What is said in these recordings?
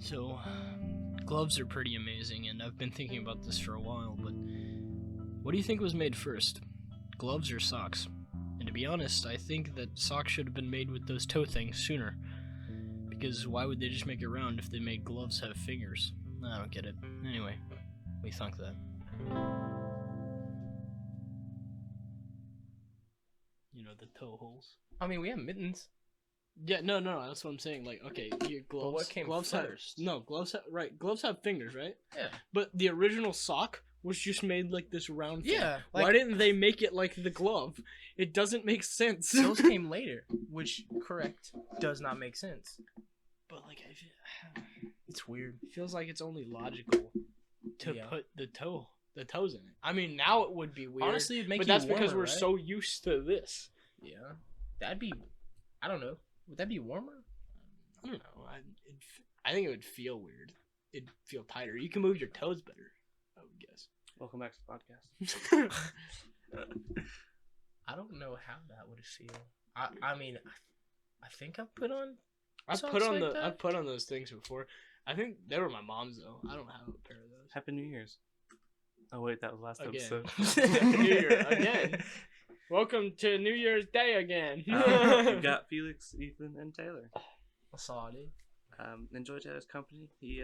So, gloves are pretty amazing, and I've been thinking about this for a while, but what do you think was made first? Gloves or socks? And to be honest, I think that socks should have been made with those toe things sooner. Because why would they just make it round if they made gloves have fingers? I don't get it. Anyway, we thunk that. You know, the toe holes. I mean, we have mittens. Yeah, no, that's what I'm saying. Like, okay, your gloves. But what came gloves first? Gloves have fingers, right? Yeah. But the original sock was just made like this round thing. Yeah. Why didn't they make it like the glove? It doesn't make sense. Those came later, which, correct, does not make sense. But like, It's weird. it feels like it's only logical to Yeah. put the toes in it. I mean, now it would be weird. Honestly, it'd make but you that's because warmer, we're right? so used to this. Yeah. That'd be, I don't know. Would that be warmer? I don't know. I think it would feel weird. It'd feel tighter. You can move your toes better, I would guess. Welcome back to the podcast. I don't know how that would feel. I mean, I think I've put on I've socks put on like that? I've put on those things before. I think they were my mom's though. I don't have a pair of those. Happy New Year's. Oh wait, that was last Again. episode. New Year again. Welcome to New Year's Day again. You've got Felix, Ethan, and Taylor. I saw it. Enjoy Taylor's company. He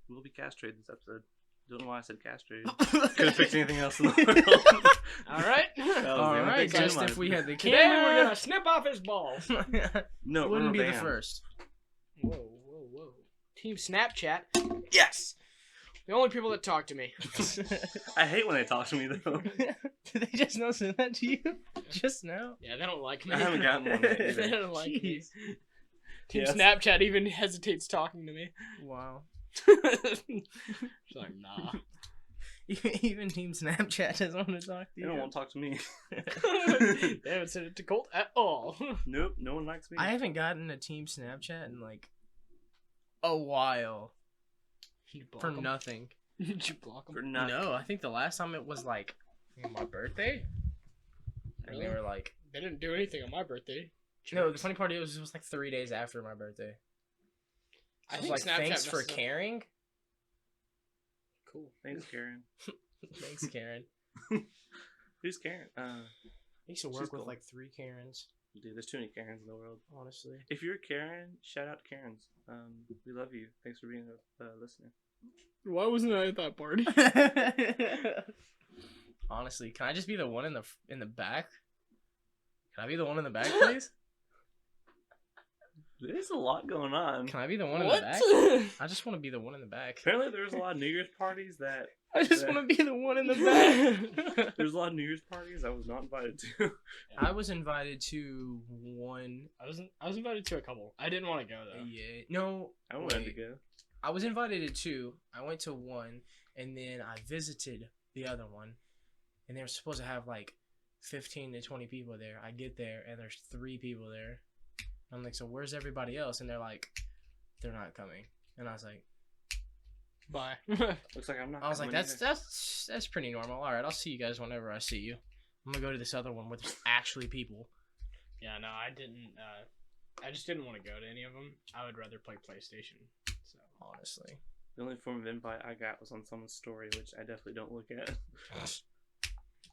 will be castrated this episode. Don't know why I said castrated. Could have picked anything else in the world. All right. All the only right, thing just in if mind. we had the Today camera, we're gonna snip off his balls. No, wouldn't be rubber the band. first. Whoa. Team Snapchat. Yes. The only people that talk to me. I hate when they talk to me though. Did they just not say that to you just now? Yeah, they don't like me. I haven't gotten one yet They either. don't like me. Jeez. Team Yes. Snapchat even hesitates talking to me. Wow. She's like, nah. Even Team Snapchat doesn't want to talk to They you. don't want to talk to me. They haven't sent it to Colt at all. Nope, no one likes me. I haven't gotten a Team Snapchat in like a while You block for 'em? nothing. Did you block For them? nothing. No, I think the last time it was like my birthday, and they Really? were like, They didn't do anything on my birthday. no. The funny part is it was like 3 days after my birthday. I I was think like, Snapchat thanks for messes up- caring. Cool. Thanks, Karen. Thanks, Karen. Who's Karen? I used to She's work with cool. like 3 Karens, Dude, there's too many Karens in the world. honestly. If you're a Karen, shout out to Karens. We love you. Thanks for being a listener. Why wasn't I at that party? Honestly, can I just be the one in the back? Can I be the one in the back, please? There's a lot going on. Can I be the one in What? the back? I just want to be the one in the back. Apparently, there's a lot of New Year's parties that. I just Yeah. want to be the one in the back. There's a lot of New Year's parties I was not invited to. I was invited to one. I was invited to a couple. I didn't want to go though. Yeah, no. I wanted to wait. go. I was invited to 2. I went to one, and then I visited the other one, and they were supposed to have like 15 to 20 people there. I get there, and there's 3 people there. I'm like, so where's everybody else? And they're like, they're not coming. And I was like, Bye. Looks like I'm not. I was like, coming that's pretty normal. All right, I'll see you guys whenever I see you. I'm gonna go to this other one where there's actually people. Yeah, no, I didn't. I just didn't want to go to any of them. I would rather play PlayStation. So Honestly, The only form of invite I got was on someone's story, which I definitely don't look at.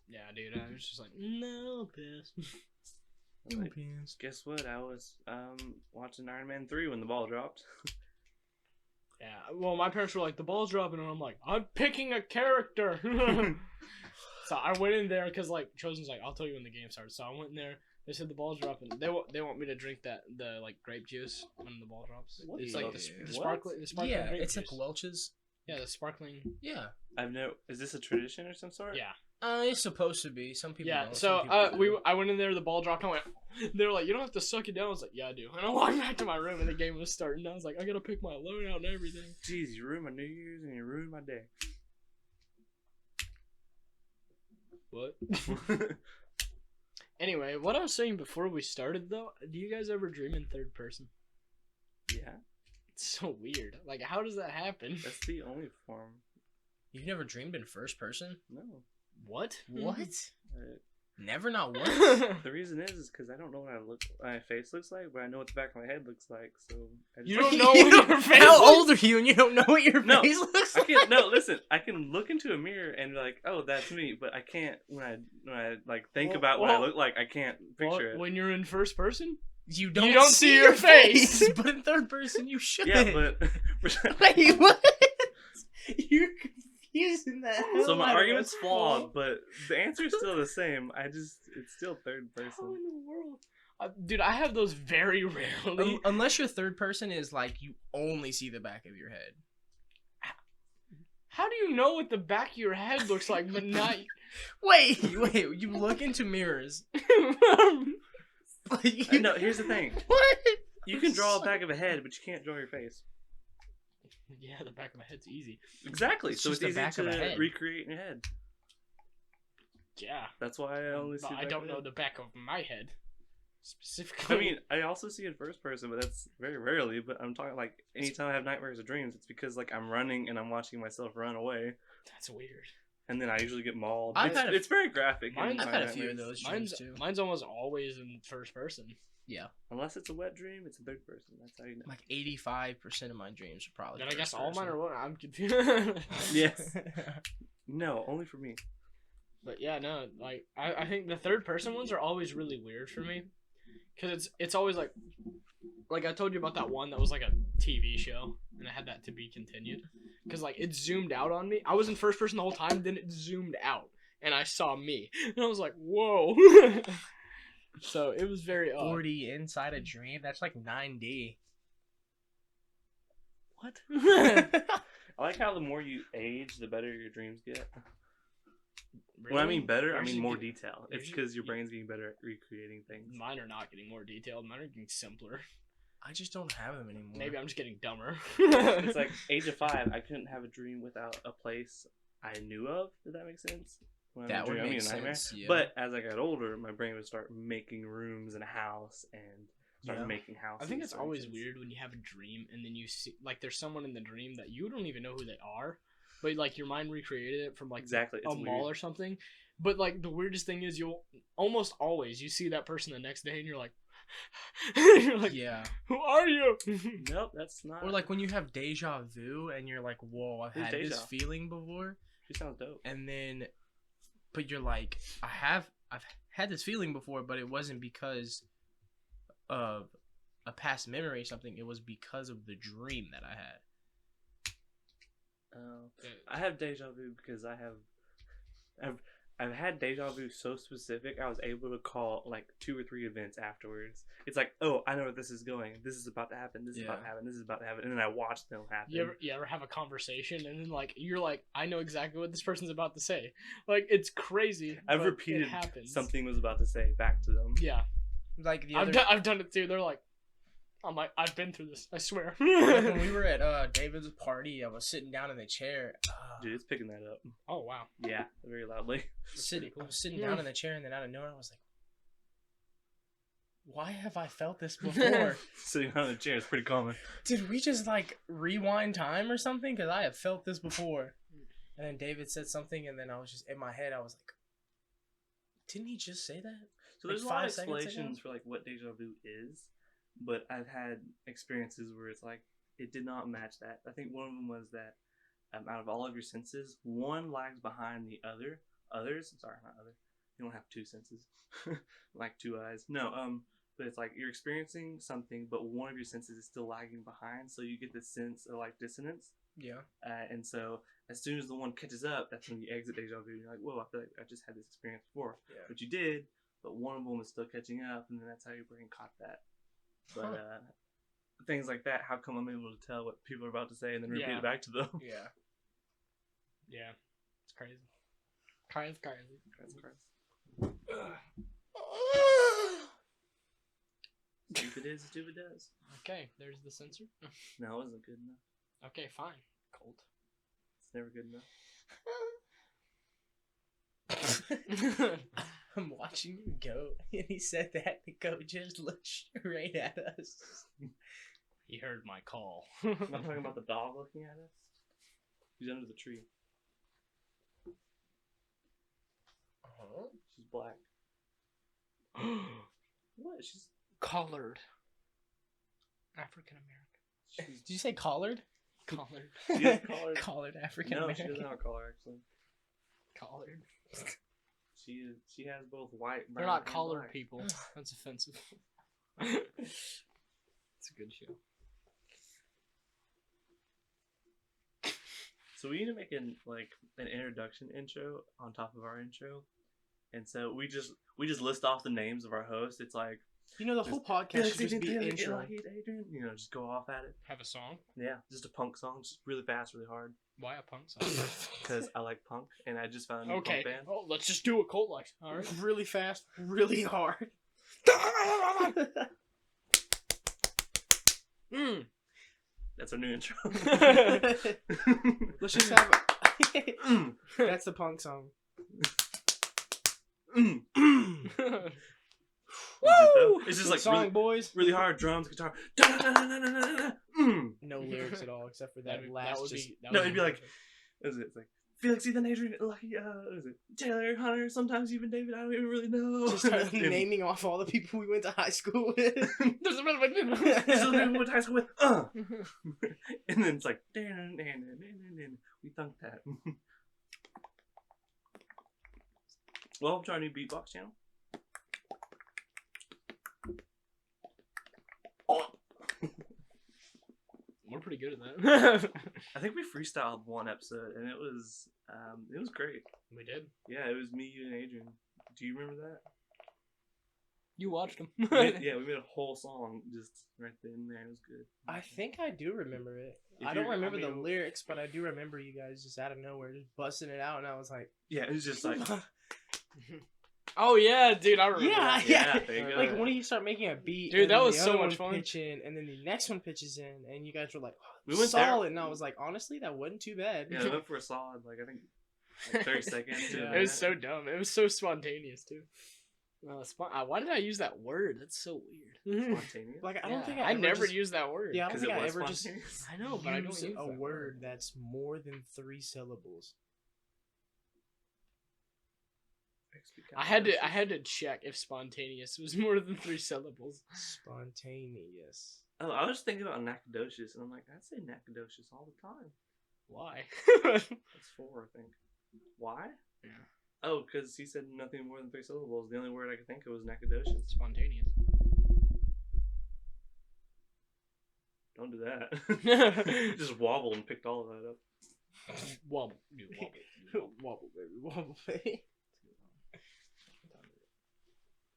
yeah, dude, I was just like, no, piss. I was like, guess what? I was watching Iron Man 3 when the ball dropped. Yeah, well, my parents were like, the ball's dropping, and I'm like, I'm picking a character. So I went in there because like Chosen's like, I'll tell you when the game starts. So I went in there. They said the ball's dropping. They want me to drink the like grape juice when the ball drops. What It's the like fuck? the sparkling yeah, grape it's juice. like Welch's. Yeah, the sparkling. Yeah, Is this a tradition or some sort? Yeah. it's supposed to be. Some people. Yeah, don't, so some people do. I went in there, the ball dropped, and I went, they were like, you don't have to suck it down. I was like, yeah, I do. And I walked back to my room, and the game was starting. I was like, I gotta pick my load out and everything. Jeez, you ruined my New Year's and you ruined my day. What? Anyway, what I was saying before we started, though, do you guys ever dream in third person? Yeah, It's so weird. Like, how does that happen? that's the only form. You've never dreamed in first person? No. What? What? Never, not once. The reason is because I don't know what my face looks like, but I know what the back of my head looks like. So I just You don't know what your face How looks old are you and you don't know what your No, face looks I like? can listen. I can look into a mirror and be like, "Oh, that's me," but I can't when I like think Well, about what I well, look like. I can't picture it. When you're in first person, You don't see your face. but in third person you should. Yeah, but Wait, what? You're confusing that. so my argument's flawed, but the answer is still the same. It's still third how person. in the world? Dude, I have those very rarely. Unless your third person is like you only see the back of your head. How do you know what the back of your head looks like, but not? Wait, you look into mirrors. Like, No, here's the thing. What? You can draw a back of a head, but you can't draw your face. Yeah, the back of my head's easy. Exactly. It's So just it's the easy back of a to head. recreate in your head. Yeah, That's why I only see. but the I back don't of know the the back of my head specifically. I mean, I also see in first person, but that's very rarely. But I'm talking like anytime I have nightmares or dreams, it's because like I'm running and I'm watching myself run away, that's weird. and then I usually get mauled. I've It's very graphic. in I've my had a few of nightmares. those dreams too. Mine's almost always in first person. Yeah, Unless it's a wet dream, it's a third person. That's how you know. like 85% of my dreams are probably. Then I guess first all mine person. are what? I'm confused. Yes. No, only for me. But yeah, no, like I think the third person ones are always really weird for me, because it's always like I told you about that one that was like a TV show and it had that to be continued, because like it zoomed out on me. I was in first person the whole time, then it zoomed out and I saw me and I was like, whoa. So it was very odd. 40 inside a dream. That's like 9D. What? I like how the more you age, the better your dreams get. Really? When I mean better, I Yours mean is more get- detail. It's yours is- because your brain's getting better at recreating things. Mine are not getting more detailed. Mine are getting simpler. I just don't have them anymore. Maybe I'm just getting dumber. It's like age of 5, I couldn't have a dream without a place I knew of. Did that make sense? When I'm That in a would dream, I mean make a nightmare. sense. Yeah. But as I got older, my brain would start making rooms in a house and start Yeah. making houses. I think it's for always instance. weird when you have a dream and then you see like there's someone in the dream that you don't even know who they are, but like your mind recreated it from like Exactly. a It's mall weird. or something. But like the weirdest thing is you'll almost always you see that person the next day and you're like, you're like, yeah. who are you? Nope, that's not. Or like when you have deja vu and you're like, whoa, I've Who's had this deja? feeling before. She sounds dope. And then, but you're like, I've had this feeling before, but it wasn't because of a past memory or something. It was because of the dream that I had. I have deja vu because I've had deja vu so specific I was able to call like 2 or 3 events afterwards. It's like, oh, I know where this is going. This is about to happen. This is about to happen. This is about to happen. And then I watch them happen. You ever have a conversation and then like you're like, I know exactly what this person's about to say. Like it's crazy. I've but repeated it happens. something was about to say back to them. Yeah, Like the I've other, I've done it too. They're like, I'm like, I've been through this. I swear. like when we were at David's party, I was sitting down in the chair. Dude, it's picking that up. Oh wow. Yeah, very loudly. I was sitting down in the chair, and then out of nowhere, I was like, "Why have I felt this before? Sitting on a chair is pretty common. Did we just like rewind time or something? Because I have felt this before." And then David said something, and then I was just in my head. I was like, "Didn't he just say that?" So Like there's a lot of 5 seconds ago? explanations for like what deja vu is, but I've had experiences where it's like it did not match that. I think one of them was that out of all of your senses, one lags behind the others. Sorry, not other. You don't have 2 senses, like 2 eyes. No, but it's like you're experiencing something, but one of your senses is still lagging behind, so you get this sense of like dissonance. Yeah. And so as soon as the one catches up, that's when you exit deja vu. You're like, whoa, I feel like I just had this experience before. Yeah. But you did, but one of them is still catching up, and then that's how your brain caught that. But things like that, how come I'm able to tell what people are about to say and then repeat Yeah. it back to them? Yeah. Yeah, it's crazy. Crazy. That's crazy. Stupid is, stupid does. Okay, there's the censor. No, it wasn't good enough. Okay, fine. Cold. It's never good enough. I'm watching you go, and he said that the goat just looked straight at us. He heard my call. I'm talking about the dog looking at us. She's under the tree. Uh-huh. She's black. what? She's Collared. African American. Did you say collared? Collared. she is collared. Collared African No, she American. doesn't have a collar actually. Collared. She has both white. They're brown, not and collared black. people. That's offensive. It's a good show. So we need to make an introduction intro on top of our intro, and so we just list off the names of our hosts. It's like You know, the whole podcast should just be intro. Adrian, you know, just go off at it. Have a song? Yeah, just a punk song, just really fast, really hard. Why a punk song? Because I like punk, and I just found a new Okay. punk band. Oh, let's just do what Colt likes. All right. Really fast, really hard. Mm. That's our new intro. Let's just have. Mm, That's the punk song. mm. Woo! It's just like song, really, boys. really hard drums, guitar. Da-da-da-da-da-da-da. Mm. No lyrics at all except for that That last. would just, be. That No, would it'd be like, what is it? It's like Felix, Ethan, Adrian, Lucky, what is it? Taylor, Hunter, sometimes even David. I don't even really know. just start naming off all the people we went to high school with. This is the people we went to high school with. And then it's like, we thunk that. Welcome to our new beatbox channel. We're pretty good at that. I think we freestyled one episode, and it was great. We did. Yeah, it was me, you, and Adrian. Do you remember that? You watched them. We made a whole song just right then there. It was good. I think I do remember it. If I don't you're- remember I the mean- lyrics, but I do remember you guys just out of nowhere just busting it out, and I was like, Yeah, it was just like, Oh yeah, dude, I remember. yeah, that. yeah. there you go. Like when you start making a beat, Dude, and that then was the so other much one fun. pitch in, and then the next one pitches in, and you guys were like, We went there- solid, and I was like, honestly, that wasn't too bad. yeah, I went for a solid, like I think, like 30 seconds. To a Yeah. It was minute. so dumb. It was so spontaneous too. Why did I use that word? That's so weird. Spontaneous. Like I don't Yeah, think I ever never just, use that word. Yeah, I don't Because think it I was ever just spontaneous. I know, but I don't use use a that word that's more than 3 syllables. I had to check if spontaneous was more than 3 syllables. Spontaneous. Oh, I was thinking about Nacogdoches, and I'm like, I'd say Nacogdoches all the time. Why? That's 4, I think. Why? Yeah. Oh, because he said nothing more than 3 syllables. The only word I could think of was Nacogdoches. Spontaneous. Don't do that. Just wobbled and picked all of that up. Wobble. You wobble. Wobble, baby, wobble, baby.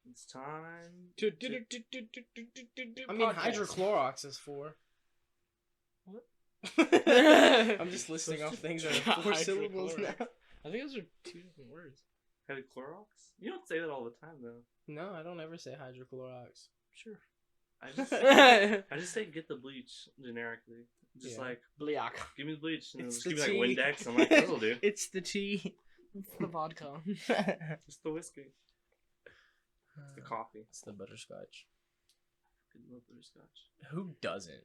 It's time. I mean, hydrochlorox is 4. What? I'm just listing off things that are 4 Hydrochlorox. syllables now. I think those are 2 different words. Heavy Clorox? You don't say that all the time, though. No, I don't ever say hydrochlorox. Sure. I just say get the bleach generically. Just Yeah. like, Bliak. give me the bleach. And It's just give the me like tea. Windex. I'm like, that'll do. It's the tea. It's the vodka. It's the whiskey. It's the coffee. It's the butterscotch. Good love butterscotch. Who doesn't?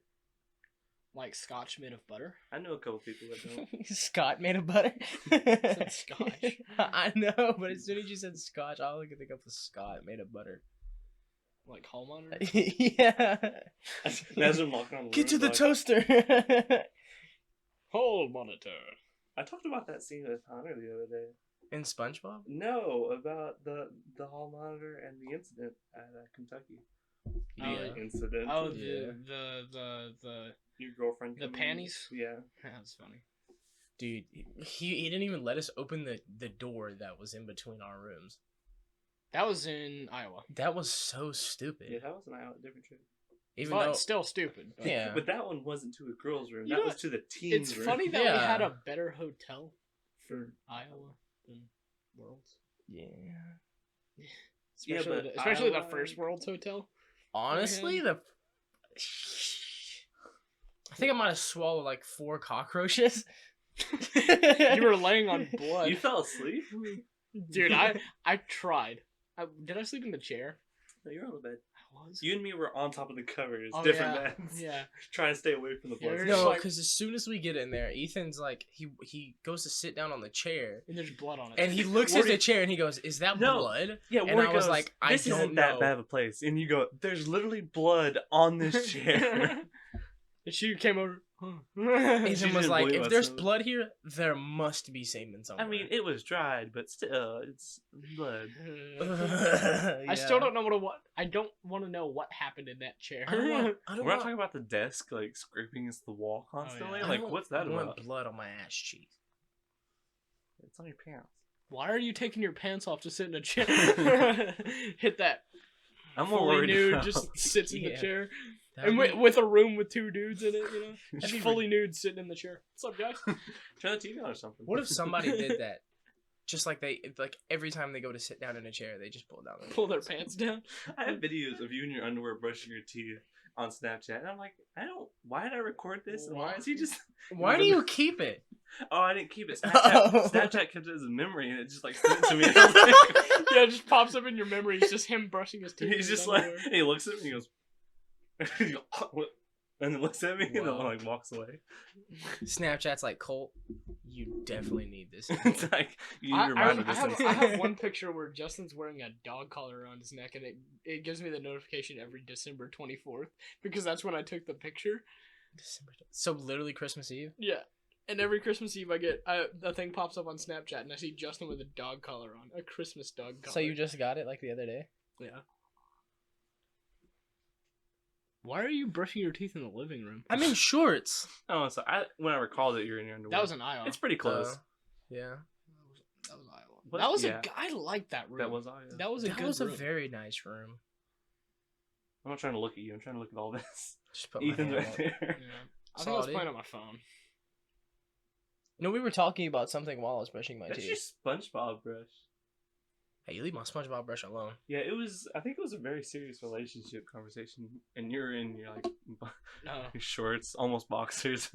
Like scotch made of butter. I know a couple people that don't. Scott made of butter. said scotch. I know, but as soon as you said scotch, all I could think of was Scott made of butter. Like hall monitor. Yeah. Imagine walking on the Get to road, the like- toaster. Hall monitor. I talked about that scene with Hunter the other day. In SpongeBob? No, about the hall monitor and the incident at Kentucky. Yeah. Incident. Oh, Yeah. the Your girlfriend. the coming- panties? Yeah. That's funny. Dude, he didn't even let us open the door that was in between our rooms. That was in Iowa. That was so stupid. Yeah, that was a different trip. Even But though, still stupid. But yeah. But that one wasn't to a girl's room. You That know was to the teens' It's room. funny that we Yeah. had a better hotel For Iowa than Worlds. Yeah. Especially, but especially the Iowa- first Worlds hotel. Honestly, I think I might have swallowed like 4 cockroaches. You were laying on blood. You fell asleep? Dude, I tried. Did I sleep in the chair? No, you're on the bed. I was. You and me were on top of the covers, Oh, different yeah. beds. Yeah. Trying to stay away from the blood. You're smell. No, like- because as soon as we get in there, Ethan's like he goes to sit down on the chair, And there's blood on it. and he looks at the chair and he goes, "Is that No. blood?" Yeah, And Warren I was goes, like, I this don't isn't know. that bad of a place. And you go, there's literally blood on this chair. And she came over. She Ethan was didn't like, believe "If us, there's so- blood here, there must be semen somewhere." I mean, it was dried, but still, it's blood. I still don't know I don't want to know what happened in that chair. I don't want. I don't We're not want, talking about the desk, like, scraping against the wall constantly. yeah. I Like, don't what's that want about? blood on my ass cheek. It's on your pants. Why are you taking your pants off to sit in a chair? Hit that. I'm more Fully worried nude, about- just sits in the Yeah. chair. That'd And be- with a room with 2 dudes in it, you know? That'd Just be fully nude sitting in the chair. What's up, guys? Turn the TV on or something. What if somebody did that? Just like every time they go to sit down in a chair, they just pull down their Pull their pants down. I have videos of you in your underwear brushing your teeth on Snapchat, and I'm like, why did I record this? And why is he just? Why do you keep it? Oh, I didn't keep it. Oh. Snapchat kept it as a memory, and it just like sent it to me. And I was like, Yeah, it just pops up in your memory. It's just him brushing his teeth. he's in just his like, underwear. and he looks at me, and he goes, "What?" And then looks at me, and then Wow. like walks away. Snapchat's like, Colt, you definitely need this. It's like you need to remind him I this. have, thing. I have one picture where Justin's wearing a dog collar around his neck, and it gives me the notification every December 24th because that's when I took the picture. So literally Christmas Eve. Yeah. And every Christmas Eve, a thing pops up on Snapchat, and I see Justin with a dog collar on, a Christmas dog collar. So you just got it like the other day. Yeah. Why are you brushing your teeth in the living room? I'm in shorts. Oh, so when I recalled it, you're in your underwear. That was an Iowa. It's pretty close. Yeah. That was Iowa. What? That was Yeah. I liked that room. That was Iowa. That was a That good was a room. very nice room. I'm not trying to look at you. I'm trying to look at all this. Just put my Ethan's hand right up. there. Yeah. I think I was Solid. playing on my phone. No, we were talking about something while I was brushing my That's teeth. your SpongeBob brush. Hey, you leave my SpongeBob brush alone. Yeah, it was. I think it was a very serious relationship conversation, and you're in your like No. your shorts, almost boxers.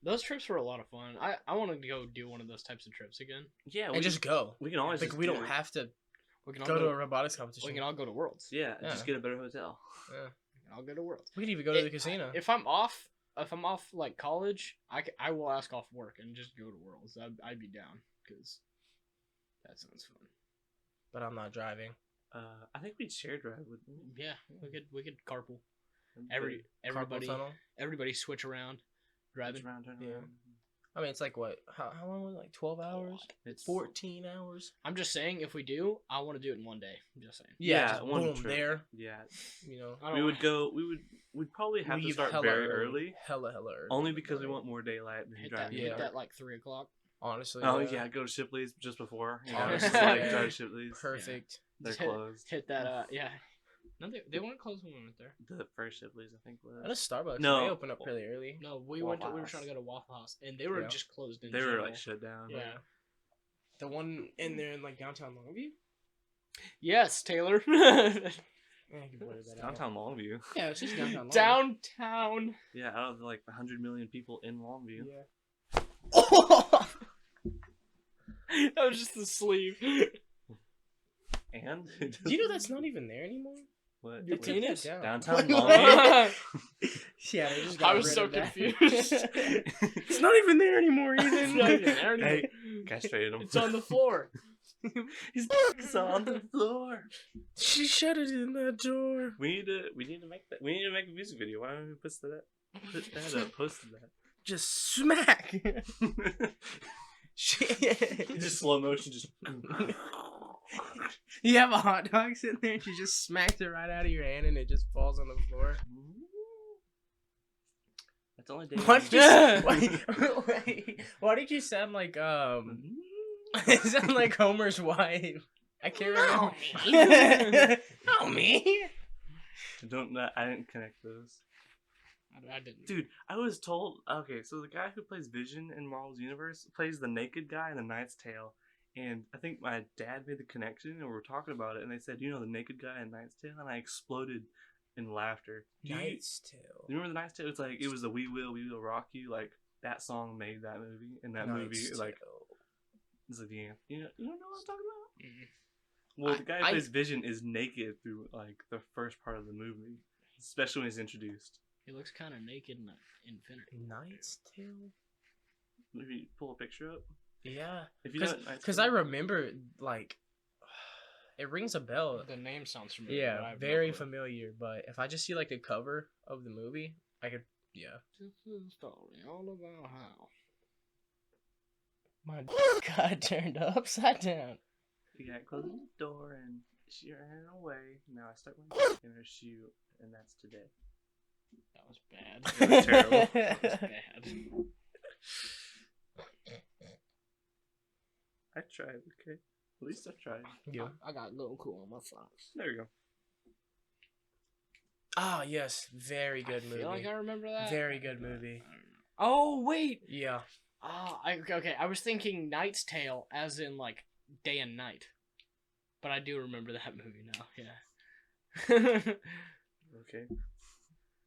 Those trips were a lot of fun. I want to go do one of those types of trips again. Yeah, And just go. we can always Like just we do don't it. have to We can all go to a robotics competition. We can all go to Worlds. Yeah, Yeah. just get a better hotel. Yeah. We can all go to Worlds. We could even go to the casino. If I'm off like college, I will ask off work and just go to Worlds. I'd be down because that sounds fun. But I'm not driving. I think we'd share drive with them. Yeah, we could carpool. Every Carpal Everybody switch around driving. around, turn Yeah. around. I mean, it's like what? How long was it? Like 12 hours? It's 14 hours? I'm just saying, if we do, I want to do it in one day. I'm just saying. Yeah, just one boom, trip. there. Yeah, You know, I don't we would wanna- go. We'd probably have to leave start hella very early, Hella early. only because we want more daylight than hit that. driving. Yeah. Hit that like 3:00. Honestly. Oh yeah, go to Shipley's just before. You know, Honestly, just like yeah. drive to Shipley's. Perfect. They're Hit- closed. Hit that. Yeah. No, they weren't closed when we went there. The first Shipley's, I think, was. At a Starbucks. No. They open up really early. No, we Waffle went. We were House. trying to go to Waffle House, and they were Yeah. just closed in They were general. like shut down. Yeah. The one in there in like downtown Longview? Yes, Taylor. Yeah, you blurred that out. Downtown Longview. Yeah, it's just downtown Longview. Downtown. Yeah, out of like 100 million people in Longview. Yeah. That was just the sleeve. And Do you know that's not even there anymore? what? Your what- penis? Down. Downtown Longview. Yeah, they just I got was rid so of that. confused. It's not even there anymore, It's Ethan. not even there anymore. Hey, castrated him. It's on the floor. He's on the floor. She shut it in the door. We need to make that. We need to make a music video. Why don't we post that? Put that up. Posted Just smack. that. Shit. Just slow motion. Just. You have a hot dog sitting there and you just smacked it right out of your hand and it just falls on the floor. That's only Dave. Why did you, why did you sound like it sounded like Homer's wife? I can't remember. Oh me. I didn't connect those. I didn't. Dude, I was told. Okay, so the guy who plays Vision in Marvel's universe plays the naked guy in The Knight's Tale, and I think my dad made the connection, and we were talking about it, and they said, "You know the naked guy in Knight's Tale," and I exploded in laughter. Knight's Tale. You remember The Knight's Tale? It's like it was the We Will Rock You. Like that song made that movie, and that movie like it's like the anthem. You know what I'm talking about? Well, the guy who I- plays Vision is naked through like the first part of the movie, especially when he's introduced. He looks kind of naked in Infinity. Knight's Tale. Maybe pull a picture up. Yeah, If you know what Knight's because I Tale is. remember like it rings a bell. The name sounds familiar. but I Yeah, have no very clue. familiar. But if I just see like the cover of the movie, I could. Yeah. This is a story all about how My got turned upside down. You got closed the door and she ran away. Now I stuck my dick in her shoe, and that's today. that was bad. It was terrible. That was bad. I tried, okay? At least I tried. Yeah. I got a little cool on my socks. There you go. Ah, yes, very good I movie. feel like I remember that. Very good movie. I don't know. Oh wait. Yeah. Okay. I was thinking Knight's Tale, as in like day and night, but I do remember that movie now. Yeah. Okay.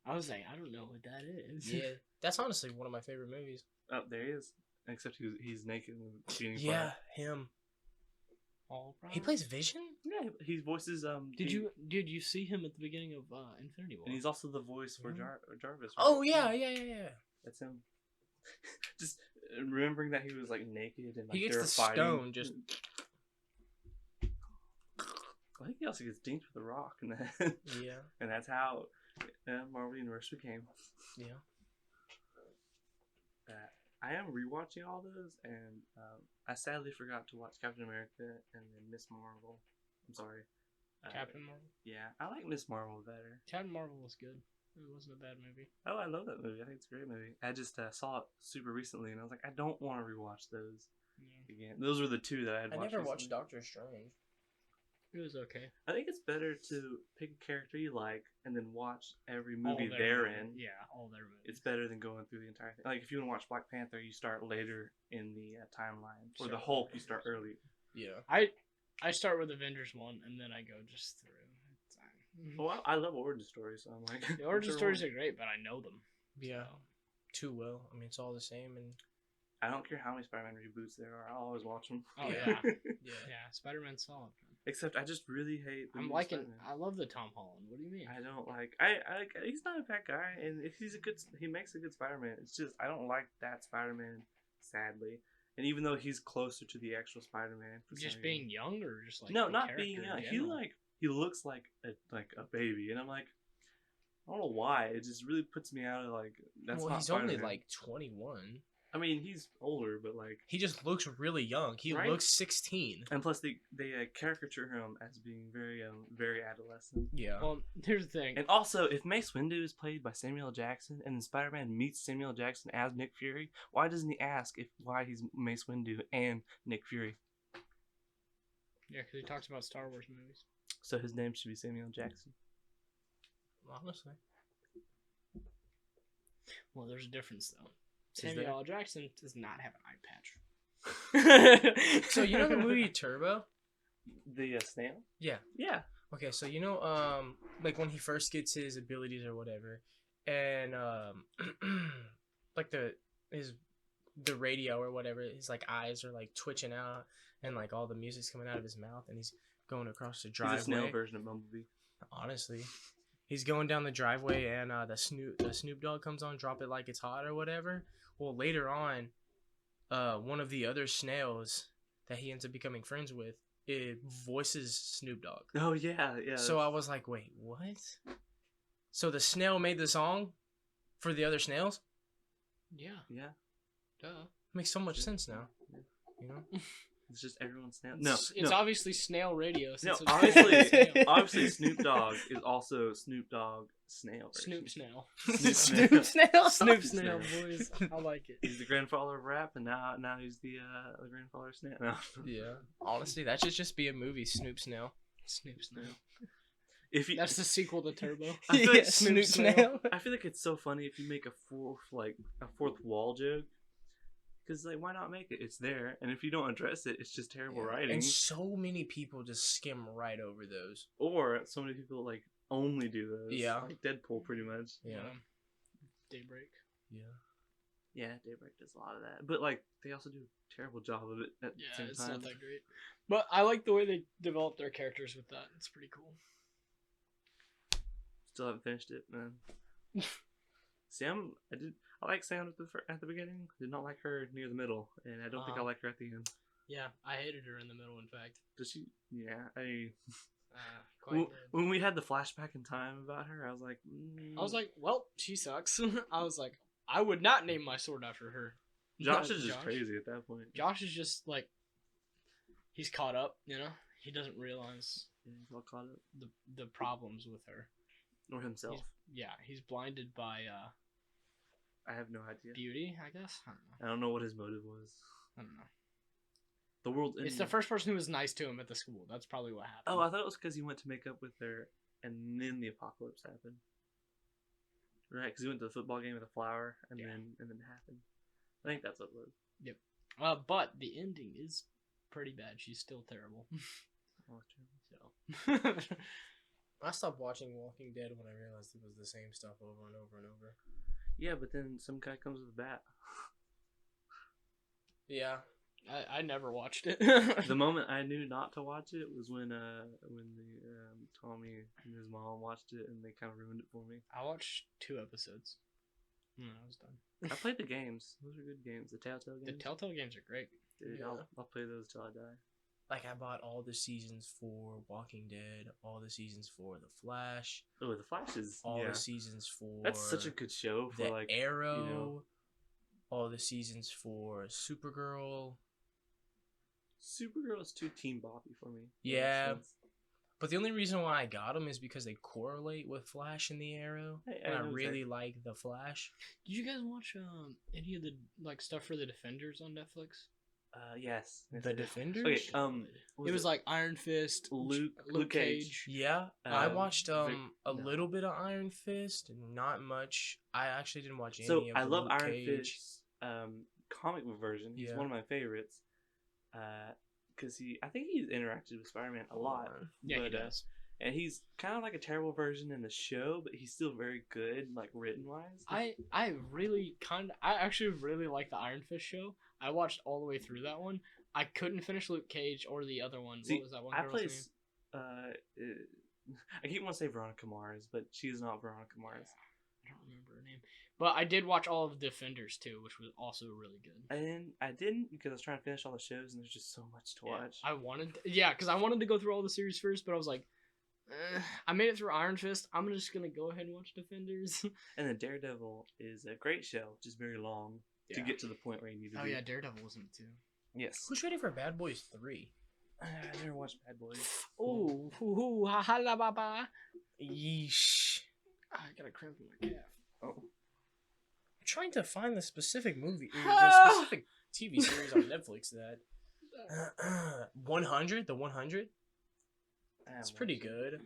I was like, I don't know what that is. Yeah. That's honestly one of my favorite movies. Oh, there he is. Except he's naked in the beginning Yeah, part. him. All right. He plays Vision? Yeah, he voices Did you see him at the beginning of Infinity War? And he's also the voice for Mhm. Jarvis. Right? Oh, yeah. That's him. Just remembering that he was like naked and like He gets they were the fighting. stone just. I think he also gets dinked with a rock, and then Yeah. and that's how Marvel Universe became. Yeah. I am rewatching all those, and I sadly forgot to watch Captain America and then Miss Marvel. I'm sorry. Captain Marvel. Yeah, I like Miss Marvel better. Captain Marvel was good. It wasn't a bad movie. Oh, I love that movie. I think it's a great movie. I just saw it super recently, and I was like, I don't want to rewatch those Yeah. again. Those were the two that I had I watched. never watched recently. Doctor Strange. It was okay. I think it's better to pick a character you like and then watch every All movie their they're movies. in. Yeah, all their movies. It's better than going through the entire thing. Like if you want to watch Black Panther, you start later in the timeline. Or the Sure. Hulk, you start early. Yeah. I start with Avengers 1 and then I go just through. It's fine. Well, I love origin stories, so I'm like. The origin whichever stories one. are great, but I know them. Yeah. So. Too well. I mean, it's all the same. And I don't care how many Spider-Man reboots there are. I'll always watch them. Oh yeah, yeah. yeah. Spider-Man's solid. Except I just really hate. The I'm new liking. Spider-Man. I love the Tom Holland. What do you mean? I don't like. I he's not a bad guy, and if he's a good, he makes a good Spider-Man. It's just I don't like that Spider-Man, sadly. And even though he's closer to the actual Spider-Man, for Just some being reason- young or just like no, the not being character in young. general? He looks like a baby, and I'm like, I don't know why. It just really puts me out of like. That's well, not he's only Spider-Man. like 21. I mean, he's older, but like. He just looks really young. He Right? looks 16. And plus, they caricature him as being very adolescent. Yeah. Well, here's the thing. And also, if Mace Windu is played by Samuel L. Jackson, and then Spider-Man meets Samuel L. Jackson as Nick Fury, why doesn't he ask why he's Mace Windu and Nick Fury? Yeah, because he talks about Star Wars movies. So his name should be Samuel L. Jackson. Honestly. Well, there's a difference though. there? Samuel L. Jackson does not have an eye patch. So you know the movie Turbo? The snail? Yeah. Yeah. Okay, so you know, like when he first gets his abilities or whatever, and like the radio or whatever, his like eyes are like twitching out, and like all the music's coming out of his mouth, and he's going across the driveway. He's a snail version of Bumblebee. Honestly, he's going down the driveway, and the Snoop Dogg comes on, drop it like it's hot or whatever. Well, later on, one of the other snails that he ends up becoming friends with, it voices Snoop Dogg. Oh yeah, yeah. So I was like, wait, what? So the snail made the song for the other snails? Yeah, yeah, duh. Makes so much sense now. You know? it's just everyone's snail. No, It's obviously snail radio. no. Since it's Obviously, snail. obviously, Snoop Dogg is also Snoop Dogg snail. Snoop version. Snail. Snoop Snail? Snoop Snail, boys. I like it. He's the grandfather of rap, and now he's the grandfather of snail. No. Yeah. Honestly, that should just be a movie, Snoop Snail. Snoop Snail. If you, That's the sequel to Turbo. I feel like Yeah, Snoop Snail. Snail. I feel like it's so funny if you make a fourth wall joke, because like why not make it? It's there, and if you don't address it, it's just terrible writing. And so many people just skim right over those. Or so many people like only do those. Yeah. like Deadpool, pretty much. Yeah. Daybreak. Yeah. Yeah, Daybreak does a lot of that, but like they also do a terrible job of it at the Yeah, same it's time. not that great. But I like the way they develop their characters with that. It's pretty cool. Still haven't finished it, man. Sam, I like Sam at the beginning. Did not like her near the middle, and I don't think I like her at the end. Yeah, I hated her in the middle. In fact, Does she? Yeah, quite when we had the flashback in time about her, I was like, I was like, well, she sucks. I was like, I would not name my sword after her. Josh is just crazy at that point. Josh is just like, he's caught up. You know, he doesn't realize He's all caught up. the problems with her. Or himself. He's blinded by I have no idea. beauty, I guess. I don't know what his motive was. I don't know. The world. It's the first person who was nice to him at the school. That's probably what happened. Oh, I thought it was because he went to make up with her, and then the apocalypse happened. Right, because he went to the football game with a flower, and then it happened. I think that's what it was. Yep. But the ending is pretty bad. She's still terrible. So. I stopped watching Walking Dead when I realized it was the same stuff over and over and over. Yeah, but then some guy comes with a bat. Yeah. I never watched it. The moment I knew not to watch it was when Tommy and his mom watched it, and they kind of ruined it for me. I watched 2 episodes. I was done. I played the games. Those are good games. The Telltale games. The Telltale games are great. Dude, Yeah. I'll play those till I die. Like, I bought all the seasons for Walking Dead, all the seasons for The Flash, Oh, The Flash is all the seasons for That's such a good show for The like Arrow, all the seasons for Supergirl. Supergirl is too Team Bobby for me. Yeah. But the only reason why I got them is because they correlate with Flash and the Arrow, and I really like the Flash. Did you guys watch any of the like stuff for the Defenders on Netflix? Yes. The Defenders. Okay. It was like Iron Fist, Luke Cage. Yeah, I watched a no. little bit of Iron Fist, not much. I actually didn't watch any So of I the love Luke Iron Cage. Fist's comic book version. He's Yeah. one of my favorites. Because I think he's interacted with Spider-Man a lot. Yeah, he but, does. And he's kind of like a terrible version in the show, but he's still very good, like written wise. I actually really like the Iron Fist show. I watched all the way through that one. I couldn't finish Luke Cage or the other one. See, what was that one I girl's play. name? I keep wanting to say Veronica Mars, but she is not Veronica Mars. I don't remember her name. But I did watch all of Defenders too, which was also really good. And I didn't because I was trying to finish all the shows, and there's just so much to watch. Because I wanted to go through all the series first, but I was like, I made it through Iron Fist. I'm just gonna go ahead and watch Defenders. And then Daredevil is a great show, just very long to get to the point where you need to. Oh be. yeah, Daredevil was in it too. Yes. Who's ready for Bad Boys 3? I never watched Bad Boys. Oh, ha ha la ba ba. Yeesh. I got a cramp in my calf. Oh. I'm trying to find the specific movie, the specific TV series on Netflix that 100, the 100. It's pretty good.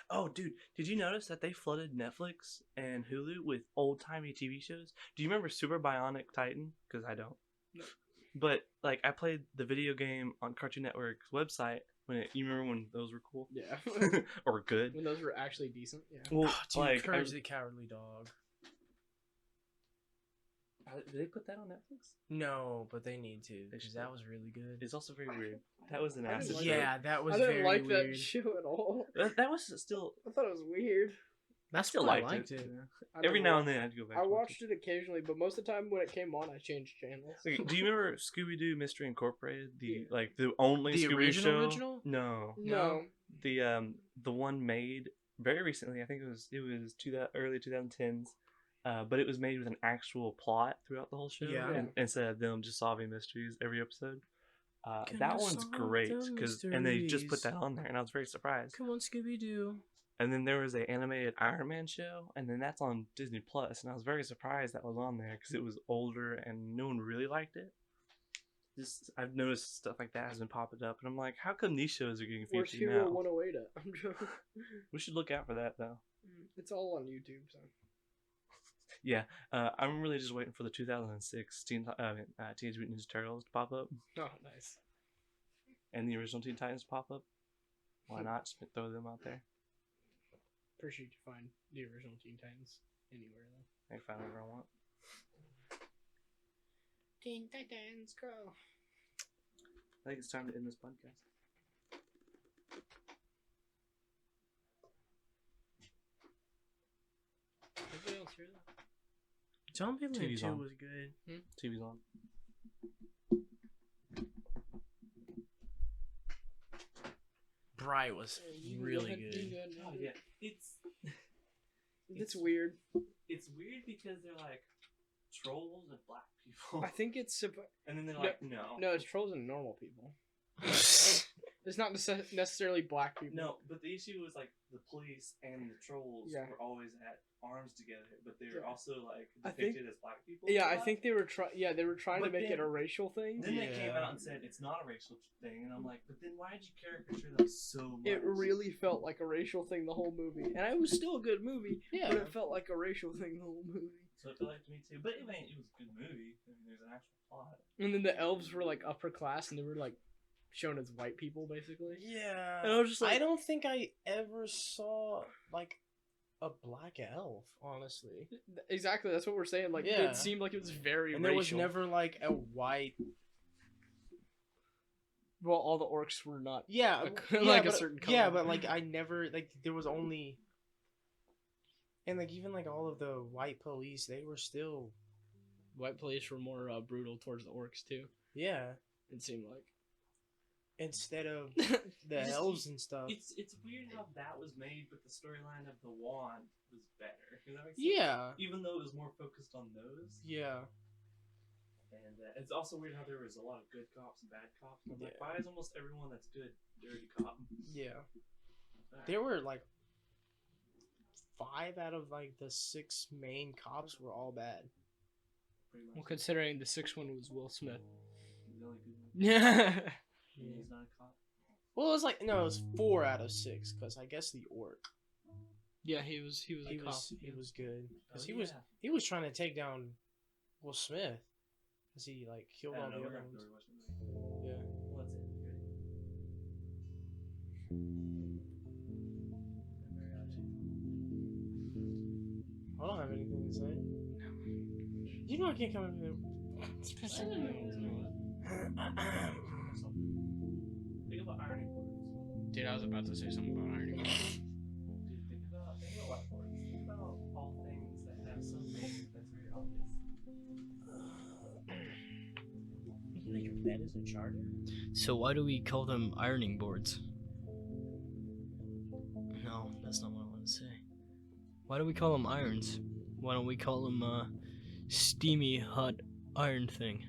Oh, dude, did you notice that they flooded Netflix and Hulu with old-timey TV shows? Do you remember Super Bionic Titan? Because I don't. No. But, like, I played the video game on Cartoon Network's website. You remember when those were cool? Yeah. Or good? When those were actually decent. Yeah. Well, Dude, like, Courage the Cowardly Dog. did they put that on Netflix? No, but they need to because should. that was really good. It's also very weird. That was an I didn't acid. like trip. Yeah, that was I didn't very like weird. that show at all. That was still. I thought it was weird. That's Still why I liked liked it. Yeah. Every now and then I'd go back. I to watched it occasionally, but most of the time when it came on, I changed channels. Okay, do you remember Scooby Doo Mystery Incorporated? The Yeah. the only The Scooby original show. original? No, No. the one made very recently. I think it was early 2010s. But it was made with an actual plot throughout the whole show. Yeah. Instead of them just solving mysteries every episode. Can That I one's solve great the and they just put mysteries? that on there, and I was very surprised. Come on, Scooby Doo. And then there was an animated Iron Man show, and then that's on Disney Plus, and I was very surprised that was on there because it was older and no one really liked it. Just I've noticed stuff like that has been popping up, and I'm like, how come these shows are getting Where's featured Hero now? 108 at? I'm joking. We should look out for that though. It's all on YouTube, so. Yeah, I'm really just waiting for the 2006 Teenage Mutant Ninja Turtles to pop up, Oh, nice. and the original Teen Titans to pop up. Why not just throw them out there? Pretty sure you can find the original Teen Titans anywhere, though. I can find whatever I want. Teen Titans Go. I think it's time to end this podcast. Anybody else hear that? Zombieland TV's 2 on. was good. TV's on. Bright was really good. Oh yeah, It's weird. it's weird because they're like trolls and black people, I think it's and then they're No, like, no, no, it's trolls and normal people. It's not necessarily black people. no. But the issue was like the police and the trolls Yeah. were always at arms together, but they were Yeah. also like I think- depicted as black people. Yeah, a I lot. think they were trying to But make it then- a racial thing. Then they came Yeah. out and said it's not a racial thing, and I'm like, but then why did you caricature them so much? It really felt like a racial thing the whole movie, and it was still a good movie. Yeah. But it felt like a racial thing the whole movie. So it felt like to me too. But I mean, it was a good movie. I mean, there's an actual plot. And then the elves were like upper class, and they were like shown as white people basically. Yeah. And I was just like, I don't think I ever saw like a black elf, honestly. exactly. That's what we're saying. Like, Yeah. it seemed like it was very And racial. there was never like a white. Well, all the orcs were not. Yeah, Like a but, certain Yeah, color. but like I never like there was only. And like even like all of the white police, they were still. White police were more brutal towards the orcs too. Yeah. It seemed like. Instead of the Just- elves and stuff. It's weird how that was made, but the storyline of the wand was better. Does that make sense? Yeah. Even though it was more focused on those. Yeah. And it's also weird how there was a lot of good cops and bad cops. And I'm like, Yeah. why is almost everyone that's good dirty cop? Yeah. There were like 5 out of like the 6 main cops were all bad. Pretty Well, much. considering the sixth one was Will Smith. The only good one. Yeah. And he's not a cop. Well, it was like no, it was 4 out of 6 because I guess the orc Yeah, he was a he cop. was good because Oh, he was trying to take down Will Smith because he like killed I all don't the know, we're other gonna have to ones. rewatch the movie. Yeah. Well, that's it. I don't have anything to say. You know I can't come in here. Think about ironing boards. Dude, I was about to say something about ironing. Dude, think about whiteboards. Think about all things that have some meaning that's very obvious. You think your bed is a charger? So why do we call them ironing boards? No, that's not what I want to say. Why do we call them irons? Why don't we call them steamy hot iron thing?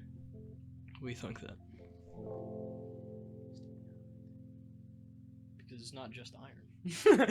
We think that. Because it's not just iron.